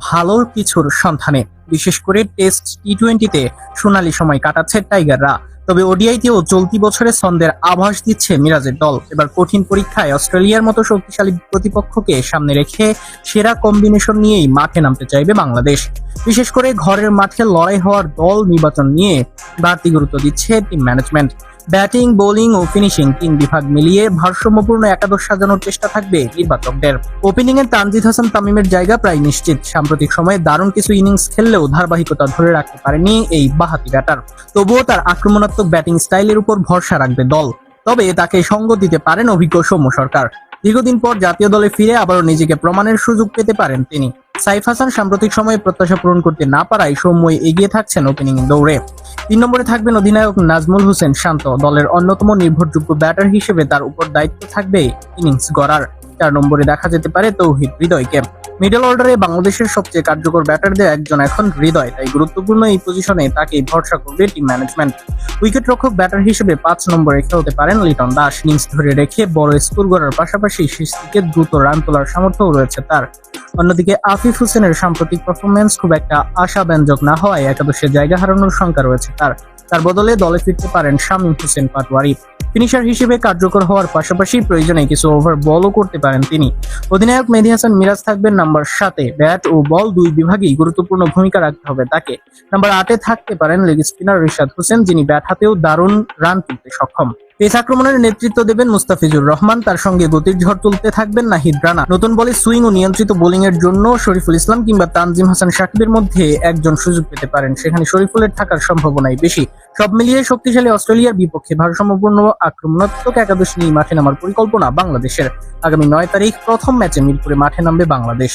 ভালো কিছুর সন্ধানে, বিশেষ করে টেস্ট টি-20-তে সোনালী সময় কাটাচ্ছে টাইগাররা। তবে ওডিআইতেও চলতি বছরে ছন্দের আভাস দিচ্ছে মিরাজের দল। এবার কঠিন পরীক্ষায় অস্ট্রেলিয়ার মতো শক্তিশালী প্রতিপক্ষকে সামনে রেখে সেরা কম্বিনেশন নিয়েই মাঠে নামতে চাইবে বাংলাদেশ। বিশেষ করে ঘরের মাঠে লড়াই হওয়ার দল নির্বাচন নিয়ে বাড়তি গুরুত্ব দিচ্ছে টিম ম্যানেজমেন্ট। ব্যাটিং, বোলিং ও ফিনিশিং তিন বিভাগ মিলিয়ে ভারসাম্যপূর্ণ একাদশ সাজানোর চেষ্টা থাকবে নির্বাচকদের। ওপেনিং এ তানজিদ হাসান তামিমের জায়গা প্রায় নিশ্চিত। সাম্প্রতিক সময়ে দারুণ কিছু ইনিংস খেললেও ধারাবাহিকতা ধরে রাখতে পারেনি এই বাঁহাতি ব্যাটার। তবুও তার আক্রমণাত্মক ব্যাটিং স্টাইলের উপর ভরসা রাখবে দল। তবে তাকে সঙ্গ দিতে পারেন অভিজ্ঞ সৌম্য সরকার। দীর্ঘদিন পর জাতীয় দলে ফিরে আবারও নিজেকে প্রমাণের সুযোগ পেতে পারেন তিনি। সাইফ হাসান সাম্প্রতিক সময়ে প্রত্যাশা পূরণ করতে না পারায় সৌম্যই এগিয়ে থাকছেন ওপেনিং দৌড়ে। 3 নম্বরে থাকবেন অধিনায়ক নাজমুল হোসেন শান্ত। দলের অন্যতম নির্ভরযোগ্য ব্যাটার হিসেবে তার উপর দায়িত্ব থাকবে ইনিংস গড়ার। 4 নম্বরে দেখা যেতে পারে তৌহিদ হৃদয়কে। মিডল অর্ডারে বাংলাদেশের সবচেয়ে কার্যকর ব্যাটারদের একজন এখন হৃদয়, তাই গুরুত্বপূর্ণ এই পজিশনে তাকেই ভরসা করবে টিম ম্যানেজমেন্ট। উইকেট রক্ষক ব্যাটার হিসেবে 5 নম্বরে খেলতে পারেন লিটন দাস। ইনিংস ধরে রেখে বড় স্কোর গড়ার পাশাপাশি শেষ দিকে দ্রুত রান তোলার সামর্থ্য রয়েছে তার। অন্যদিকে আফিফ হোসেনের সাম্প্রতিক পারফরমেন্স খুব একটা আশাব্যঞ্জক না হওয়ায় একাদশে জায়গা হারানোর শঙ্কা রয়েছে তার বদলে দলে ফিরতে পারেন শামীম হোসেন পাটোয়ারি। ফিনিশার হিসেবে কার্যকর হওয়ার পাশাপাশি প্রয়োজনে কিছু ওভার বলও করতে পারেন তিনি। অধিনায়ক মেহেদী হাসান মিরাজ থাকবেন নাম্বার 7-এ। ব্যাট ও বল দুই বিভাগেই গুরুত্বপূর্ণ ভূমিকা রাখতে হবে তাকে। নাম্বার 8-এ থাকতে পারেন লেগ স্পিনার রিশাদ হোসেন, যিনি ব্যাট হাতেও দারুণ রান তুলতে সক্ষম। পেস আক্রমণের নেতৃত্ব দেবেন মুস্তাফিজুর রহমান, তার সঙ্গে গতির ঝড় তুলতে থাকবেন নাহিদ রানা। নতুন বলে সুইং ও নিয়ন্ত্রিত বোলিং এর জন্য শরীফুল ইসলাম কিংবা তানজিম হাসান সাকিবের মধ্যে একজন সুযোগ পেতে পারেন, সেখানে শরীফুলের থাকার সম্ভাবনাই বেশি। সব মিলিয়ে শক্তিশালী অস্ট্রেলিয়ার বিপক্ষে ভারসাম্যপূর্ণ আক্রমণাত্মক একাদশ নিয়ে মাঠে নামার পরিকল্পনা বাংলাদেশের। আগামী 9 তারিখ প্রথম ম্যাচে মিরপুরে মাঠে নামবে বাংলাদেশ।